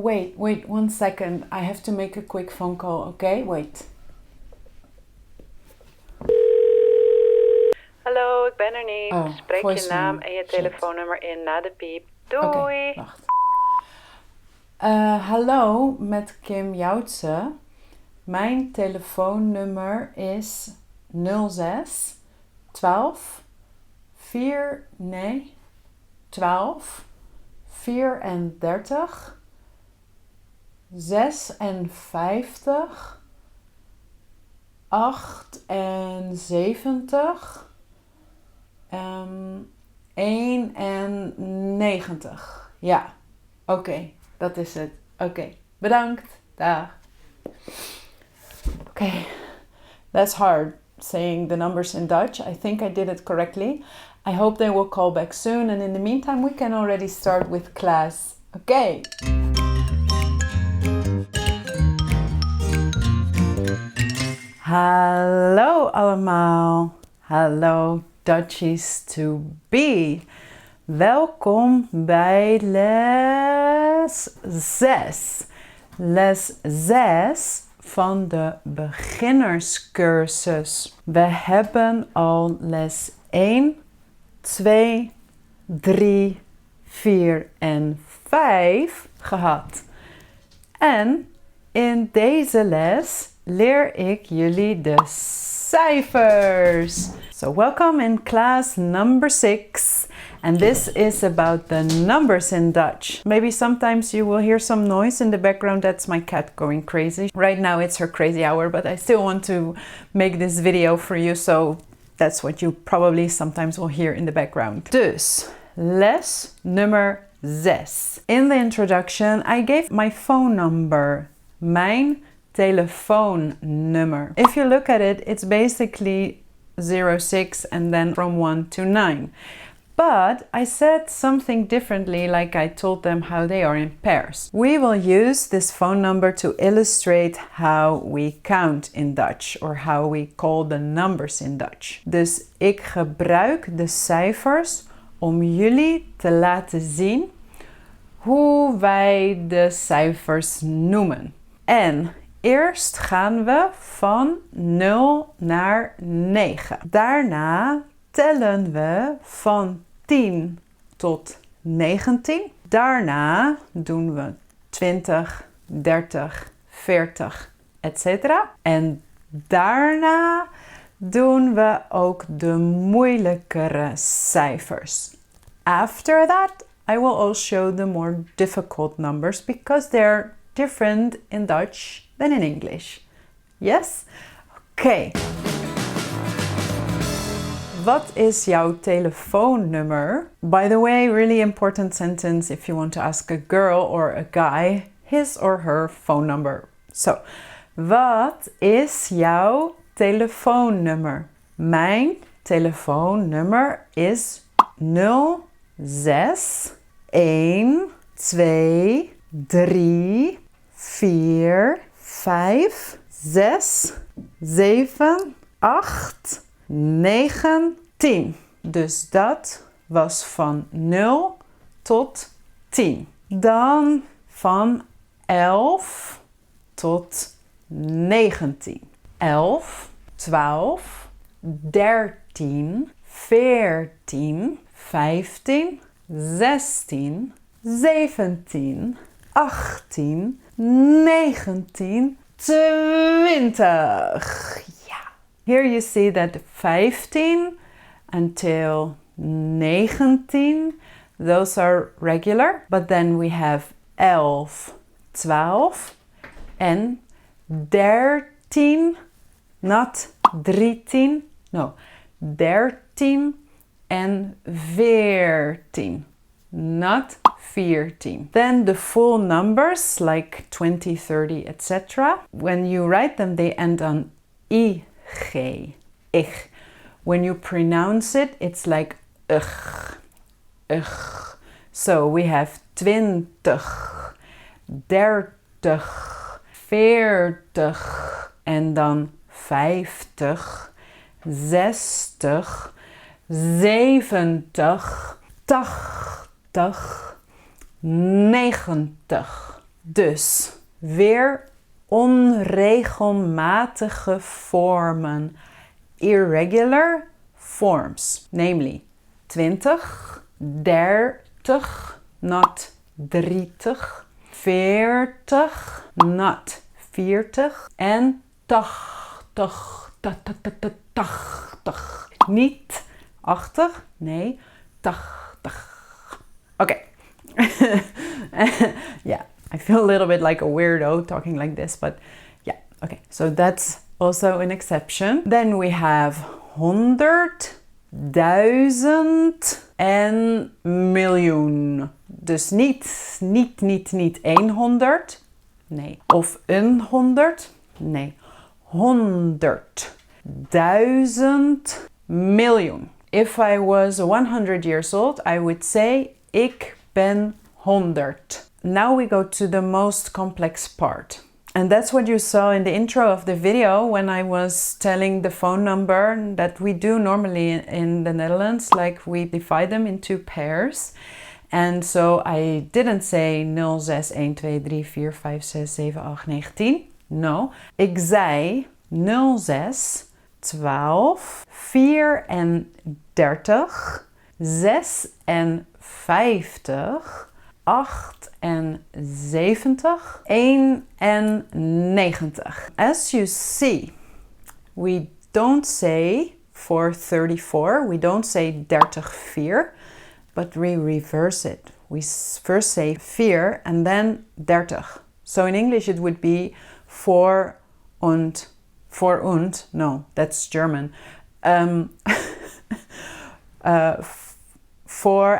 Wait 1 second. I have to make a quick phone call, okay? Wait. Hallo, ik ben er niet. Oh, Spreek je voicemail. naam en je Shit. telefoonnummer in na de piep. Doei! Oké, wacht. Hallo, met Kim Joutse. Mijn telefoonnummer is 06 12 12 34 56 78 91. Ja, oké, dat is het. Oké, bedankt. Dag. Okay, that's hard saying the numbers in Dutch. I think I did it correctly. I hope they will call back soon, and in the meantime we can already start with class. Okay. Hallo allemaal. Hallo Dutchies to be. Welkom bij les 6. Les 6 van de beginnerscursus. We hebben al les 1, 2, 3, 4 en 5 gehad. En in deze les leer ik jullie de cijfers. So welcome in class number 6. And this is about the numbers in Dutch. Maybe sometimes you will hear some noise in the background. That's my cat going crazy. Right now it's her crazy hour, but I still want to make this video for you, so that's what you probably sometimes will hear in the background. Dus, les nummer 6. In the introduction, I gave my phone number. Mijn telefoonnummer. If you look at it, it's basically 06 and then from 1 to 9. But I said something differently, like I told them how they are in pairs. We will use this phone number to illustrate how we count in Dutch, or how we call the numbers in Dutch. Dus ik gebruik de cijfers om jullie te laten zien hoe wij de cijfers noemen. En eerst gaan we van 0 naar 9. Daarna tellen we van 10 tot 19. Daarna doen we 20, 30, 40, etc. En daarna doen we ook de moeilijkere cijfers. After that, I will also show the more difficult numbers because they're different in Dutch than in English. Yes? Okay. Wat is jouw telefoonnummer? By the way, really important sentence if you want to ask a girl or a guy his or her phone number. So, wat is jouw telefoonnummer? Mijn telefoonnummer is 06 1 2 3 4 5 6 7 8 9, 10. Dus dat was van 0 tot 10. Dan van 11 tot 19. 11, 12, 13, 14, 15, 16, 17, 18, 19, 20. Here you see that 15 until 19, those are regular. But then we have 11, 12 and 13, not 13, no, 13 and 14, not 14. Then the full numbers like 20, 30, etc. When you write them, they end on I. G, ich. When you pronounce it, it's like ugh, ugh. So we have 20, 30, 40 en dan 50, 60, 70, 80, 90. Dus weer onregelmatige vormen. Irregular forms. Namely 20, 30, not 30, 40, not 40 en 80. 80. Niet 80, nee, 80. Okay. Yeah, I feel a little bit like a weirdo talking like this, but yeah, okay. So that's also an exception. Then we have 100, 1000 en miljoen. Dus niet 100, nee. Of 100, nee. 100, 1000, miljoen. If I was 100 years old, I would say ik ben 100. Now we go to the most complex part. And that's what you saw in the intro of the video when I was telling the phone number that we do normally in the Netherlands, like we divide them into pairs. And so I didn't say 06 1 2 3 4 5 6 7 8 9 10. No, ik zei 06 12 34 56 78 91. As you see, we don't say 434, we don't say 34, but we reverse it. We first say 4 and then 30. So in English it would be 4 und, no, that's German. 4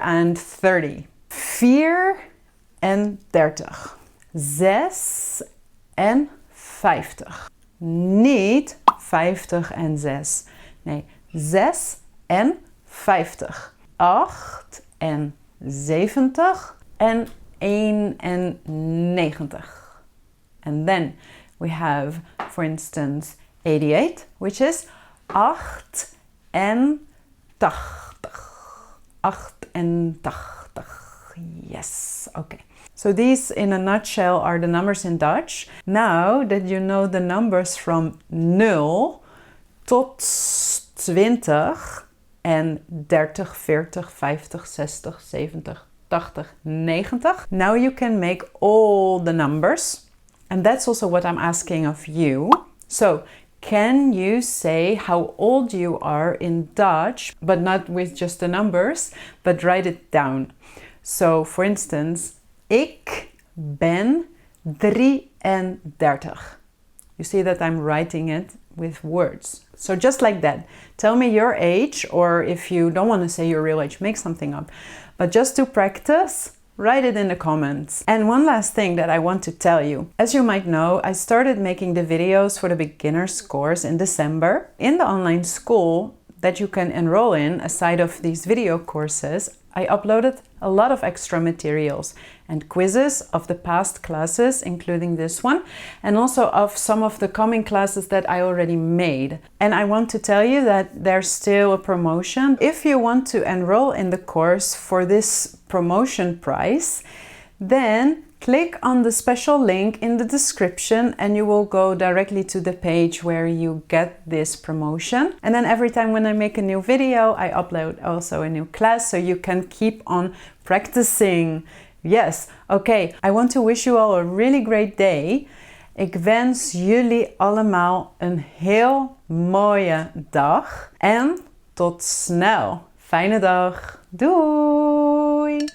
and 30. 4 en 30. 6 en 50. Niet 50 en 6. Nee, 6 en 50. 8 en 70 en 91. And then we have, for instance, 88, which is 8 en 80. 88. Yes, okay. So these in a nutshell are the numbers in Dutch. Now that you know the numbers from 0 tot 20 en 30, 40, 50, 60, 70, 80, 90. Now you can make all the numbers. And that's also what I'm asking of you. So can you say how old you are in Dutch, but not with just the numbers, but write it down. So for instance, ik ben 33. You see that I'm writing it with words. So just like that, tell me your age, or if you don't want to say your real age, make something up. But just to practice, write it in the comments. And one last thing that I want to tell you. As you might know, I started making the videos for the beginners course in December. In the online school that you can enroll in, aside of these video courses, I uploaded a lot of extra materials and quizzes of the past classes, including this one, and also of some of the coming classes that I already made. And I want to tell you that there's still a promotion. If you want to enroll in the course for this promotion price, then click on the special link in the description and you will go directly to the page where you get this promotion. And then every time when I make a new video, I upload also a new class so you can keep on practicing. Yes, okay. I want to wish you all a really great day. Ik wens jullie allemaal een heel mooie dag en tot snel. Fijne dag. Doei!